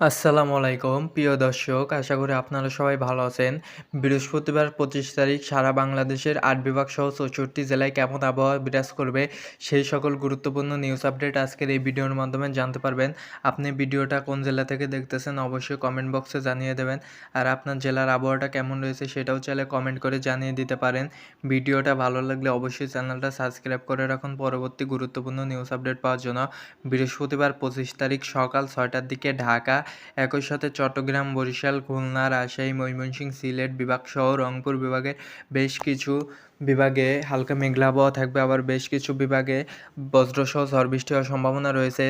আসসালামু আলাইকুম প্রিয় দর্শক, আশা করি আপনারা সবাই ভালো আছেন। বৃহস্পতিবার ২৫ তারিখ সারা বাংলাদেশের ৮ বিভাগ সহ ৬৪ জেলায় কেমন আবহাওয়া বিরাজ করবে সেই সকল গুরুত্বপূর্ণ নিউজ আপডেট আজকের এই ভিডিওর মাধ্যমে জানতে পারবেন। আপনি ভিডিওটা কোন জেলা থেকে দেখতেছেন অবশ্যই কমেন্ট বক্সে জানিয়ে দেবেন। আর আপনার জেলার আবহাওয়াটা কেমন রয়েছে সেটাও চাইলে কমেন্ট করে জানিয়ে দিতে পারেন। ভিডিওটা ভালো লাগলে অবশ্যই চ্যানেলটা সাবস্ক্রাইব করে রাখুন পরবর্তী গুরুত্বপূর্ণ নিউজ আপডেট পাওয়ার জন্য। বৃহস্পতিবার ২৫ তারিখ সকাল ৬টার দিকে ঢাকা, একই সাথে চট্টগ্রাম, বরিশাল, খুলনা, রাজশাহী, ময়মনসিংহ, সিলেট বিভাগসহ রংপুর বিভাগের বেশ কিছু বিভাগে হালকা মেঘলা আবহাওয়া থাকবে। আবার বেশ কিছু বিভাগে বজ্রসহ ঝড় বৃষ্টি হওয়ার সম্ভাবনা রয়েছে।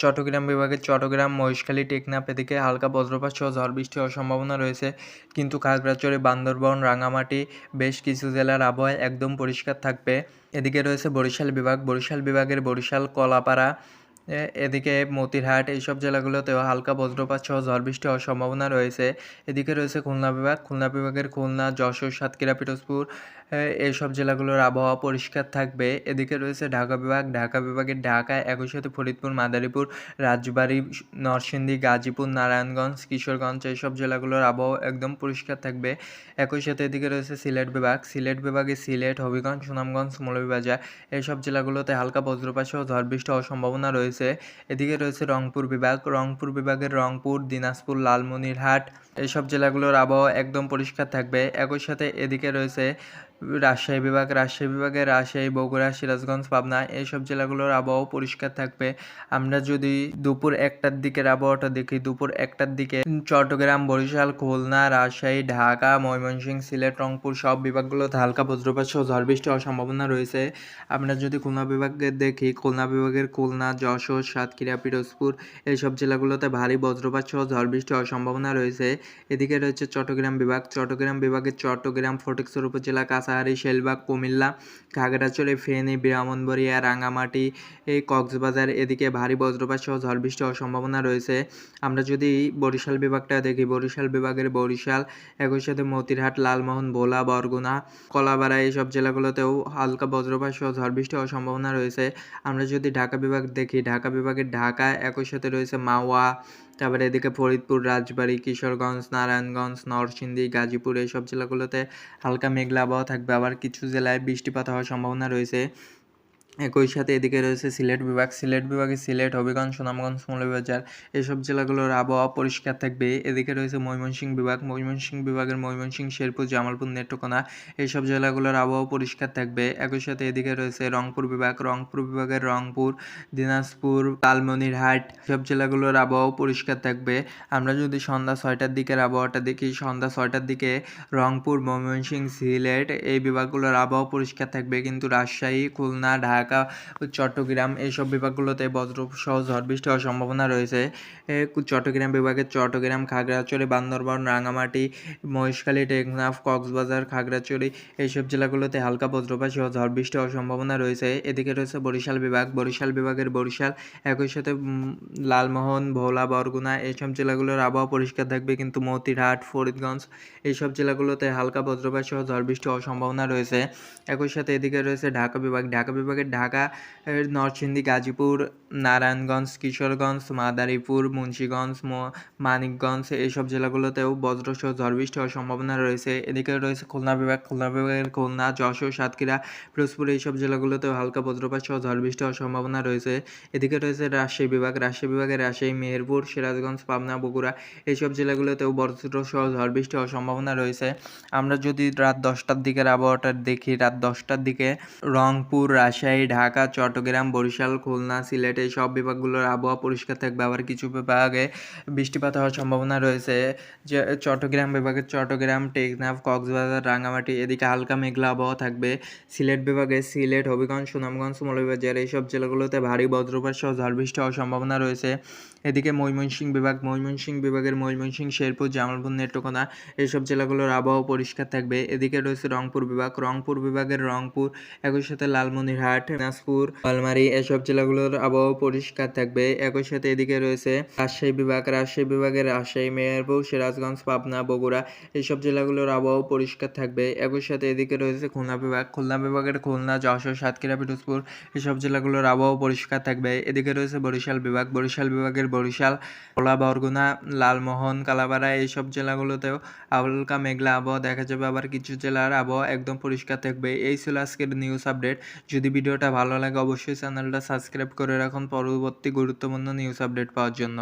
চট্টগ্রাম বিভাগে চট্টগ্রাম, মহেশখালী, টেকনাফ এদিকে হালকা বজ্রপাত সহ ঝড় বৃষ্টি হওয়ার সম্ভাবনা রয়েছে। কিন্তু খাগড়াছড়ি, বান্দরবান, রাঙামাটি বেশ কিছু জেলার আবহাওয়া একদম পরিষ্কার থাকবে। এদিকে রয়েছে বরিশাল বিভাগ, বরিশাল বিভাগের বরিশাল, কলাপাড়া এদিকে মতিরহাট এইসব জেলাগুলোতেও হালকা বজ্রপাত সহ ঝড় বৃষ্টি হওয়ার সম্ভাবনা রয়েছে। এদিকে রয়েছে খুলনা বিভাগ, খুলনা বিভাগের খুলনা, যশোর, সাতক্ষীরা, পিরোজপুর এইসব জেলাগুলোর আবহাওয়া পরিষ্কার থাকবে। এদিকে রয়েছে ঢাকা বিভাগ, ঢাকা বিভাগের ঢাকা, একই সাথে ফরিদপুর, মাদারীপুর, রাজবাড়ী, নরসিংদী, গাজীপুর, নারায়ণগঞ্জ, কিশোরগঞ্জ এইসব জেলাগুলোর আবহাওয়া একদম পরিষ্কার থাকবে। একই সাথে এদিকে রয়েছে সিলেট বিভাগ, সিলেট বিভাগে সিলেট, হবিগঞ্জ, সুনামগঞ্জ, মৌলভীবাজার এইসব জেলাগুলোতে হালকা বজ্রপাত সহ ঝড় বৃষ্টি হওয়ার সম্ভাবনা রয়েছে। এদিকে রয়েছে রংপুর বিভাগ, রংপুর বিভাগের রংপুর, দিনাজপুর, লালমনিরহাট এইসব জেলাগুলোর আবহাওয়া একদম পরিষ্কার থাকবে। একই সাথে এদিকে রয়েছে রাজশাহী বিভাগ, রাজশাহী বিভাগের রাজশাহী, বগুড়া, সিরাজগঞ্জ, পাবনা এইসব জেলাগুলোর আবহাওয়া পরিষ্কার থাকবে। আমরা যদি দুপুর ১টার দিকের আবহাওয়াটা দেখি, দুপুর ১টার দিকে চট্টগ্রাম, বরিশাল, খুলনা, রাজশাহী, ঢাকা, ময়মনসিংহ, সিলেট, রংপুর সব বিভাগগুলোতে হালকা বজ্রপাত সহ ঝড় বৃষ্টি হওয়ার সম্ভাবনা রয়েছে। আমরা যদি খুলনা বিভাগে দেখি, খুলনা বিভাগের খুলনা, যশোর, সাতক্ষীরা, পিরোজপুর এইসব জেলাগুলোতে ভারী বজ্রপাত সহ ঝড় বৃষ্টি হওয়ার সম্ভাবনা রয়েছে। এদিকে রয়েছে চট্টগ্রাম বিভাগ, চট্টগ্রাম বিভাগের চট্টগ্রাম, ফটিকছড়ি উপজেলা, কাছাহারি, শেলবাগ, কুমিল্লা, খাগড়াছড়ি, ফেনী, ব্রাহ্মণবাড়িয়া, রাঙামাটি, কক্সবাজার এদিকে ভারী বজ্রপাত সহ ঝড় বৃষ্টি হওয়ার সম্ভাবনা রয়েছে। আমরা যদি বরিশাল বিভাগটা দেখি, বরিশাল বিভাগের বরিশাল, একই সাথে মতিরহাট, লালমোহন, ভোলা, বরগুনা, কলাপাড়া এইসব জেলাগুলোতেও হালকা বজ্রপাত সহ ঝড় বৃষ্টি হওয়ার সম্ভাবনা রয়েছে। আমরা যদি ঢাকা বিভাগ দেখি, ঢাকা বিভাগের ঢাকা, একই সাথে রয়েছে মাওয়া, তারপরে এদিকে ফরিদপুর, রাজবাড়ী, কিশোরগঞ্জ, নারায়ণগঞ্জ, নরসিংদী, গাজীপুর এইসব জেলাগুলোতে হালকা মেঘলা আবহাওয়া থাকবে। আবার কিছু জেলায় বৃষ্টিপাত হওয়ার সম্ভাবনা রয়েছে। একই সাথে এদিকে রয়েছে সিলেট বিভাগ, সিলেট বিভাগে সিলেট, হবিগঞ্জ, সুনামগঞ্জ, মৌলভীবাজার এইসব জেলাগুলোর আবহাওয়া পরিষ্কার থাকবে। এদিকে রয়েছে ময়মনসিংহ বিভাগ, ময়মনসিংহ বিভাগের ময়মনসিংহ, শেরপুর, জামালপুর, নেত্রকোনা এইসব জেলাগুলোর আবহাওয়া পরিষ্কার থাকবে। একই সাথে এদিকে রয়েছে রংপুর বিভাগ, রংপুর বিভাগের রংপুর, দিনাজপুর, লালমনিরহাট সব জেলাগুলোর আবহাওয়া পরিষ্কার থাকবে। আমরা যদি সন্ধ্যা ৬টার দিকের আবহাওয়াটা দেখি, সন্ধ্যা 6টার দিকে রংপুর, ময়মনসিংহ, সিলেট এই বিভাগগুলোর আবহাওয়া পরিষ্কার থাকবে। কিন্তু রাজশাহী, খুলনা, ঢাকা, চট্টগ্রাম এইসব বিভাগগুলোতে বজ্রসহ ঝড় বৃষ্টি হওয়ার সম্ভাবনা রয়েছে। চট্টগ্রাম বিভাগের চট্টগ্রাম, খাগড়াছড়ি, বান্দরবান, রাঙামাটি, মহেশখালী, টেকনাফ, কক্সবাজার, খাগড়াছড়ি এইসব জেলাগুলোতে হালকা বজ্রপাত সহ ঝড় বৃষ্টি হওয়ার সম্ভাবনা রয়েছে। এদিকে রয়েছে বরিশাল বিভাগ, বরিশাল বিভাগের বরিশাল, একই সাথে লালমোহন, ভোলা, বরগুনা এইসব জেলাগুলোর আবহাওয়া পরিষ্কার থাকবে। কিন্তু মতিরহাট, ফরিদগঞ্জ এইসব জেলাগুলোতে হালকা বজ্রপাত সহ ঝড় বৃষ্টি হওয়ার সম্ভাবনা রয়েছে। একই সাথে এদিকে রয়েছে ঢাকা বিভাগ, ঢাকা বিভাগের ঢাকা, নরসিংদী, গাজীপুর, নারায়ণগঞ্জ, কিশোরগঞ্জ, মাদারীপুর, মুন্সিগঞ্জ, মানিকগঞ্জ এইসব জেলাগুলোতেও বজ্রসহ ঝড় বৃষ্টি হওয়ার সম্ভাবনা রয়েছে। এদিকে রয়েছে খুলনা বিভাগ, খুলনা বিভাগের খুলনা, যশোর, সাতক্ষীরা, পিরোজপুর এইসব জেলাগুলোতেও হালকা বজ্রপাত সহ ঝড় বৃষ্টি হওয়ার সম্ভাবনা রয়েছে। এদিকে রয়েছে রাজশাহী বিভাগ, রাজশাহী বিভাগের রাজশাহী, মেহেরপুর, সিরাজগঞ্জ, পাবনা, বগুড়া এইসব জেলাগুলোতেও বজ্রসহ ঝড় বৃষ্টি হওয়ার সম্ভাবনা রয়েছে। আমরা যদি রাত 10টার দিকের আবহাওয়াটা দেখি, রাত 10টার দিকে রংপুর, রাজশাহী, ঢাকা, চট্টগ্রাম, বরিশাল, খুলনা, সিলেট এই সব বিভাগগুলোর আবহাওয়া পরিষ্কার থাকবে। আবার কিছু বিভাগে বৃষ্টিপাত হওয়ার সম্ভাবনা রয়েছে। যে চট্টগ্রাম বিভাগের চট্টগ্রাম, টেকনাফ, কক্সবাজার, রাঙামাটি এদিকে হালকা মেঘলা আবহাওয়া থাকবে। সিলেট বিভাগে সিলেট, হবিগঞ্জ, সুনামগঞ্জ, মৌলভীবাজার এইসব জেলাগুলোতে ভারী বজ্রপাত সহ ঝড় বৃষ্টি হওয়ার সম্ভাবনা রয়েছে। এদিকে ময়মনসিংহ বিভাগ, ময়মনসিংহ বিভাগের ময়মনসিংহ, শেরপুর, জামালপুর, নেত্রকোনা এইসব জেলাগুলোর আবহাওয়া পরিষ্কার থাকবে। এদিকে রয়েছে রংপুর বিভাগ, রংপুর বিভাগের রংপুর, একই সাথে লালমনিরহাট, দিনাজপুর, আলমারি এসব জেলাগুলোর আবহাওয়া পরিষ্কার থাকবে। একই সাথে এদিকে রয়েছে রাজশাহী বিভাগ, রাজশাহী বিভাগের রাজশাহী, মেহেরপুর, সিরাজগঞ্জ, পাবনা, বগুড়া এইসব জেলাগুলোর আবহাওয়া পরিষ্কার থাকবে। একই সাথে এদিকে রয়েছে খুলনা বিভাগ, খুলনা বিভাগের খুলনা, যশোর, সাতক্ষীরা, পিরোজপুর এসব জেলাগুলোর আবহাওয়া পরিষ্কার থাকবে। এদিকে রয়েছে বরিশাল বিভাগ, বরিশাল বিভাগের বরিশাল, ভোলা, বরগুনা, লালমোহন, কালাপাড়া এইসব জেলাগুলোতেও হালকা মেঘলা আবহাওয়া দেখা যাবে, আবার কিছু জেলার আবহাওয়া একদম পরিষ্কার থাকবে। এই ছিল আজকের নিউজ আপডেট। যদি ভিডিওটা ভালো লাগে অবশ্যই চ্যানেলটা সাবস্ক্রাইব করে রাখুন পরবর্তী গুরুত্বপূর্ণ নিউজ আপডেট পাওয়ার জন্য।